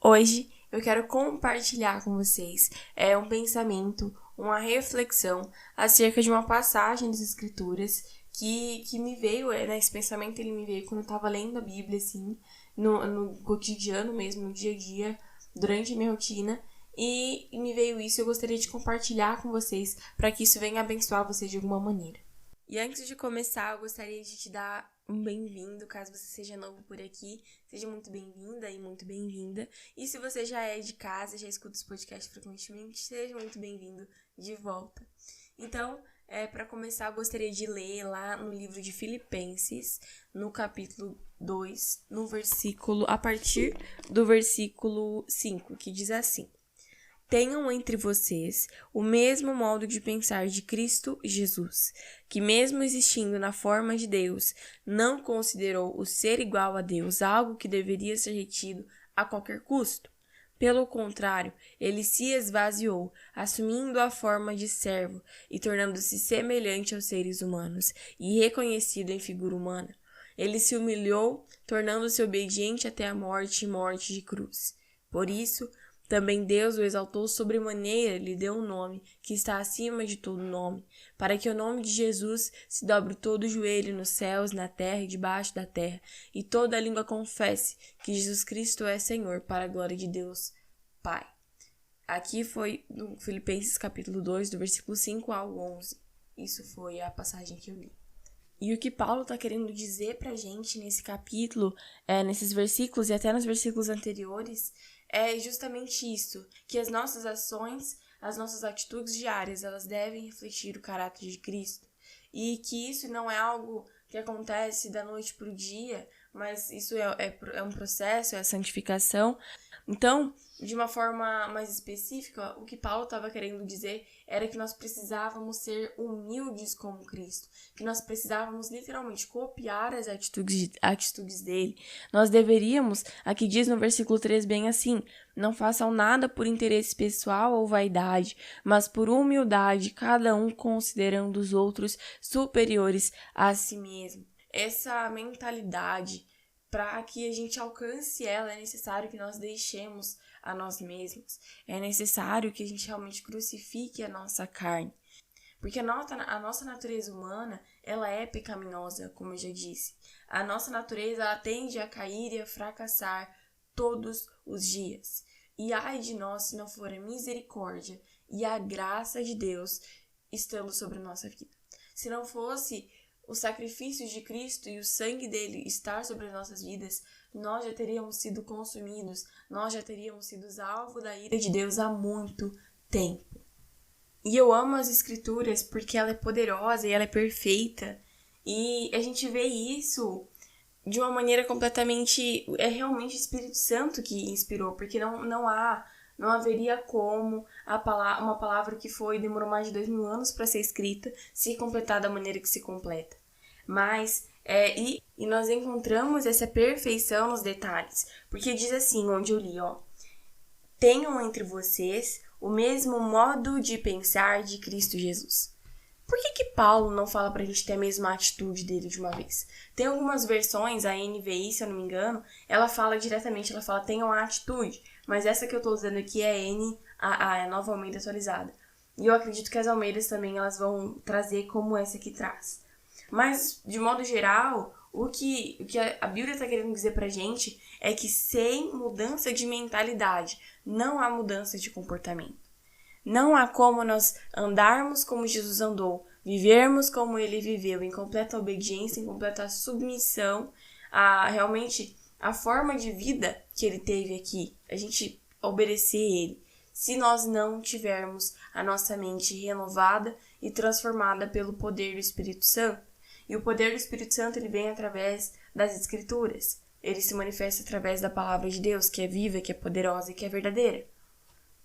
Hoje eu quero compartilhar com vocês um pensamento, uma reflexão acerca de uma passagem das Escrituras que me veio, esse pensamento ele me veio quando eu estava lendo a Bíblia, assim, no cotidiano mesmo, no dia a dia, durante a minha rotina, e me veio isso e eu gostaria de compartilhar com vocês para que isso venha abençoar vocês de alguma maneira. E antes de começar, eu gostaria de te dar um bem-vindo, caso você seja novo por aqui, seja muito bem-vinda e muito bem-vinda. E se você já é de casa, já escuta os podcasts frequentemente, seja muito bem-vindo de volta. Então, para começar, eu gostaria de ler lá no livro de Filipenses, no capítulo 2, a partir do versículo 5, que diz assim: Tenham entre vocês o mesmo modo de pensar de Cristo Jesus, que mesmo existindo na forma de Deus, não considerou o ser igual a Deus algo que deveria ser retido a qualquer custo. Pelo contrário, ele se esvaziou, assumindo a forma de servo e tornando-se semelhante aos seres humanos e reconhecido em figura humana. Ele se humilhou, tornando-se obediente até a morte e morte de cruz. Por isso, também Deus o exaltou sobremaneira, lhe deu um nome que está acima de todo nome, para que o nome de Jesus se dobre todo o joelho nos céus, na terra e debaixo da terra, e toda a língua confesse que Jesus Cristo é Senhor, para a glória de Deus Pai. Aqui foi no Filipenses capítulo 2, do versículo 5 ao 11. Isso foi a passagem que eu li. E o que Paulo está querendo dizer pra gente nesse capítulo, nesses versículos e até nos versículos anteriores, é justamente isso, que as nossas ações, as nossas atitudes diárias, elas devem refletir o caráter de Cristo. E que isso não é algo que acontece da noite para o dia, mas isso é um processo, é a santificação. Então, de uma forma mais específica, o que Paulo estava querendo dizer era que nós precisávamos ser humildes como Cristo, que nós precisávamos literalmente copiar as atitudes dele. Nós deveríamos, aqui diz no versículo 3 bem assim: não façam nada por interesse pessoal ou vaidade, mas por humildade, cada um considerando os outros superiores a si mesmo. Essa mentalidade, para que a gente alcance ela, é necessário que nós deixemos a nós mesmos. É necessário que a gente realmente crucifique a nossa carne. Porque a nossa natureza humana, ela é pecaminosa, como eu já disse. A nossa natureza, ela tende a cair e a fracassar todos os dias. E ai de nós se não for a misericórdia e a graça de Deus estando sobre a nossa vida. Se não fosse o sacrifício de Cristo e o sangue dele estar sobre as nossas vidas, nós já teríamos sido consumidos, nós já teríamos sido alvo da ira de Deus há muito tempo. E eu amo as Escrituras porque ela é poderosa e ela é perfeita. E a gente vê isso de uma maneira completamente... É realmente o Espírito Santo que inspirou, porque não haveria como uma palavra que demorou mais de 2000 anos para ser escrita se completar da maneira que se completa. Mas, e nós encontramos essa perfeição nos detalhes, porque diz assim, onde eu li, tenham entre vocês o mesmo modo de pensar de Cristo Jesus. Por que Paulo não fala pra gente ter a mesma atitude dele de uma vez? Tem algumas versões, a NVI, se eu não me engano, ela fala diretamente, ela fala tenham a atitude, mas essa que eu tô usando aqui é a Nova Almeida atualizada. E eu acredito que as Almeidas também elas vão trazer como essa que traz. Mas, de modo geral, o que a Bíblia está querendo dizer pra gente é que sem mudança de mentalidade, não há mudança de comportamento. Não há como nós andarmos como Jesus andou, vivermos como ele viveu, em completa obediência, em completa submissão a realmente a forma de vida que ele teve aqui, a gente obedecer ele, se nós não tivermos a nossa mente renovada e transformada pelo poder do Espírito Santo. E o poder do Espírito Santo ele vem através das Escrituras. Ele se manifesta através da palavra de Deus, que é viva, que é poderosa e que é verdadeira.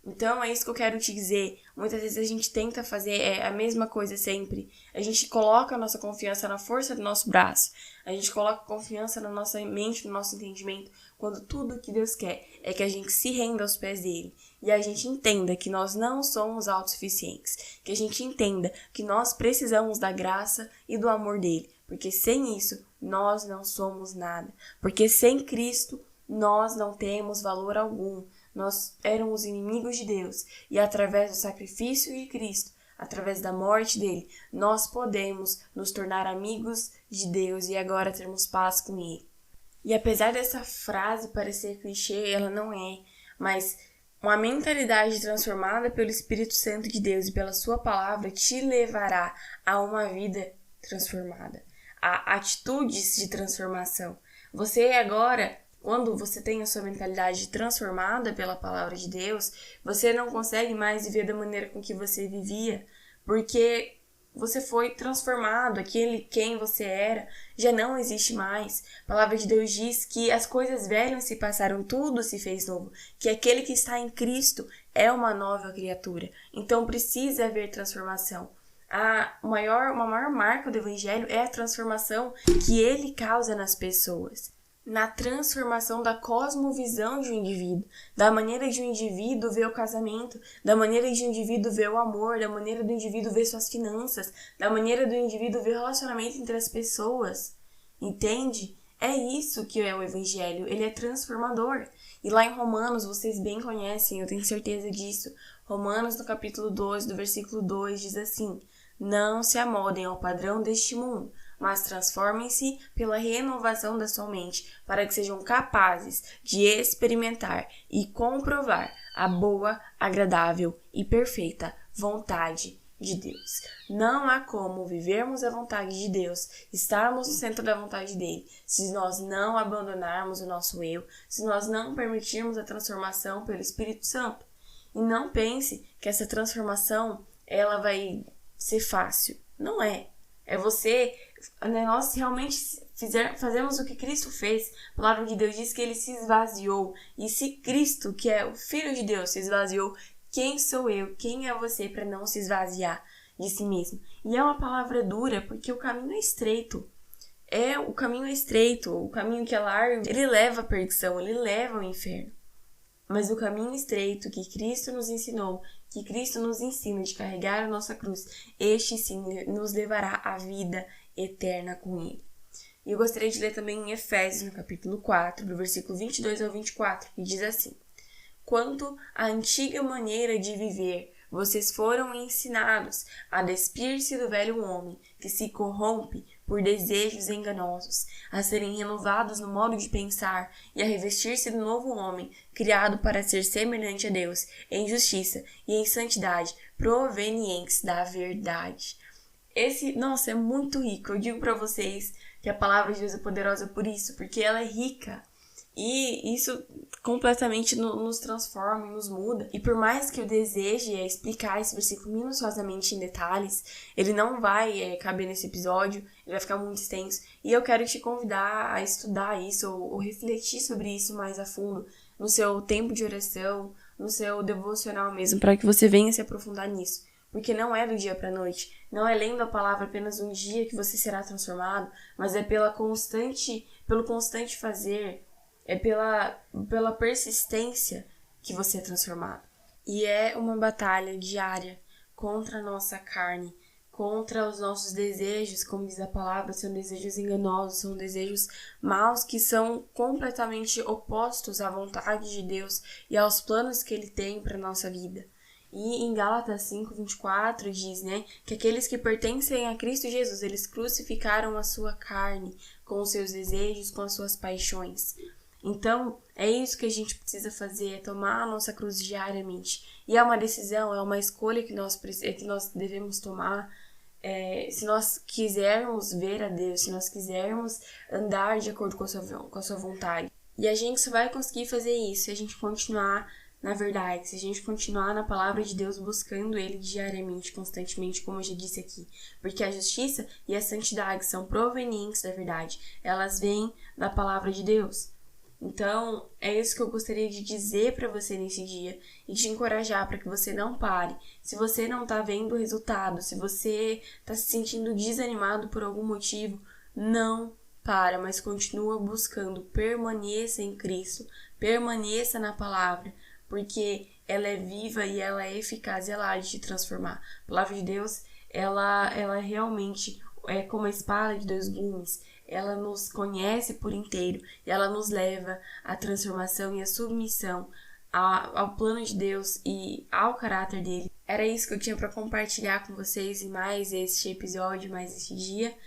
Então, é isso que eu quero te dizer. Muitas vezes a gente tenta fazer a mesma coisa sempre. A gente coloca a nossa confiança na força do nosso braço. A gente coloca confiança na nossa mente, no nosso entendimento, quando tudo o que Deus quer é que a gente se renda aos pés dele. E a gente entenda que nós não somos autossuficientes. Que a gente entenda que nós precisamos da graça e do amor dele. Porque sem isso, nós não somos nada. Porque sem Cristo, nós não temos valor algum. Nós éramos inimigos de Deus. E através do sacrifício de Cristo, através da morte dele, nós podemos nos tornar amigos de Deus e agora termos paz com ele. E apesar dessa frase parecer clichê, ela não é, mas uma mentalidade transformada pelo Espírito Santo de Deus e pela sua palavra te levará a uma vida transformada, a atitudes de transformação. Você agora, quando você tem a sua mentalidade transformada pela palavra de Deus, você não consegue mais viver da maneira com que você vivia, porque você foi transformado, aquele quem você era já não existe mais. A palavra de Deus diz que as coisas velhas se passaram, tudo se fez novo, que aquele que está em Cristo é uma nova criatura. Então precisa haver transformação. Uma maior marca do Evangelho é a transformação que ele causa nas pessoas. Na transformação da cosmovisão de um indivíduo, da maneira de um indivíduo ver o casamento, da maneira de um indivíduo ver o amor, da maneira do indivíduo ver suas finanças, da maneira do indivíduo ver o relacionamento entre as pessoas. Entende? É isso que é o Evangelho, ele é transformador. E lá em Romanos, vocês bem conhecem, eu tenho certeza disso. Romanos, no capítulo 2, do versículo 2, diz assim: não se amoldem ao padrão deste mundo, mas transformem-se pela renovação da sua mente, para que sejam capazes de experimentar e comprovar a boa, agradável e perfeita vontade de Deus. Não há como vivermos a vontade de Deus, estarmos no centro da vontade dele, se nós não abandonarmos o nosso eu, se nós não permitirmos a transformação pelo Espírito Santo. E não pense que essa transformação ela vai ser fácil. Não é. É você, nós realmente fazemos o que Cristo fez. A palavra de Deus diz que ele se esvaziou. E se Cristo, que é o Filho de Deus, se esvaziou, quem sou eu? Quem é você para não se esvaziar de si mesmo? E é uma palavra dura, porque o caminho é estreito. O caminho é estreito, o caminho que é largo, ele leva à perdição, ele leva ao inferno. Mas o caminho estreito que Cristo nos ensinou, que Cristo nos ensina de carregar a nossa cruz, este sim nos levará à vida eterna com ele. E eu gostaria de ler também em Efésios, no capítulo 4, do versículo 22 ao 24, que diz assim: quanto à antiga maneira de viver, vocês foram ensinados a despir-se do velho homem, que se corrompe por desejos enganosos, a serem renovados no modo de pensar e a revestir-se do novo homem, criado para ser semelhante a Deus, em justiça e em santidade, provenientes da verdade. Nossa, é muito rico. Eu digo para vocês que a palavra de Deus é poderosa por isso, porque ela é rica. E isso completamente nos transforma e nos muda. E por mais que eu deseje explicar esse versículo minuciosamente em detalhes, ele não vai caber nesse episódio, ele vai ficar muito extenso. E eu quero te convidar a estudar isso ou refletir sobre isso mais a fundo no seu tempo de oração, no seu devocional mesmo, para que você venha se aprofundar nisso. Porque não é do dia para a noite, não é lendo a palavra apenas um dia que você será transformado, mas é pelo constante fazer, é pela persistência que você é transformado. E é uma batalha diária contra a nossa carne, contra os nossos desejos, como diz a palavra, são desejos enganosos, são desejos maus que são completamente opostos à vontade de Deus e aos planos que Ele tem para a nossa vida. E em Gálatas 5:24 diz, que aqueles que pertencem a Cristo Jesus, eles crucificaram a sua carne com os seus desejos, com as suas paixões. Então, é isso que a gente precisa fazer, é tomar a nossa cruz diariamente. E é uma decisão, é uma escolha que nós devemos tomar. Se nós quisermos ver a Deus, se nós quisermos andar de acordo com a sua vontade. E a gente só vai conseguir fazer isso se a gente continuar na verdade, se a gente continuar na palavra de Deus buscando Ele diariamente, constantemente, como eu já disse aqui. Porque a justiça e a santidade são provenientes da verdade. Elas vêm da palavra de Deus. Então, é isso que eu gostaria de dizer para você nesse dia e te encorajar para que você não pare. Se você não está vendo o resultado, se você está se sentindo desanimado por algum motivo, não para, mas continua buscando, permaneça em Cristo, permaneça na palavra, porque ela é viva e ela é eficaz e ela há de te transformar. A palavra de Deus, ela realmente é como a espada de dois gumes. ela nos conhece por inteiro e ela nos leva à transformação e à submissão ao plano de Deus e ao caráter dele. Era isso que eu tinha para compartilhar com vocês em mais este episódio, mais este dia.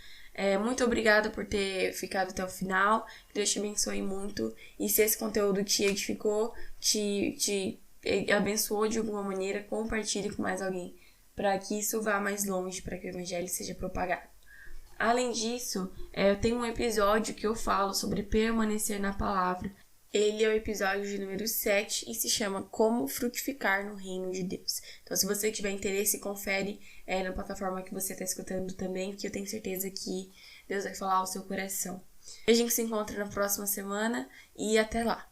Muito obrigada por ter ficado até o final. Que Deus te abençoe muito. E se esse conteúdo te edificou, te abençoou de alguma maneira, compartilhe com mais alguém, para que isso vá mais longe, para que o evangelho seja propagado. Além disso, eu tenho um episódio que eu falo sobre permanecer na palavra. Ele é o episódio de número 7 e se chama Como Frutificar no Reino de Deus. Então, se você tiver interesse, confere na plataforma que você está escutando também, que eu tenho certeza que Deus vai falar ao seu coração. A gente se encontra na próxima semana e até lá!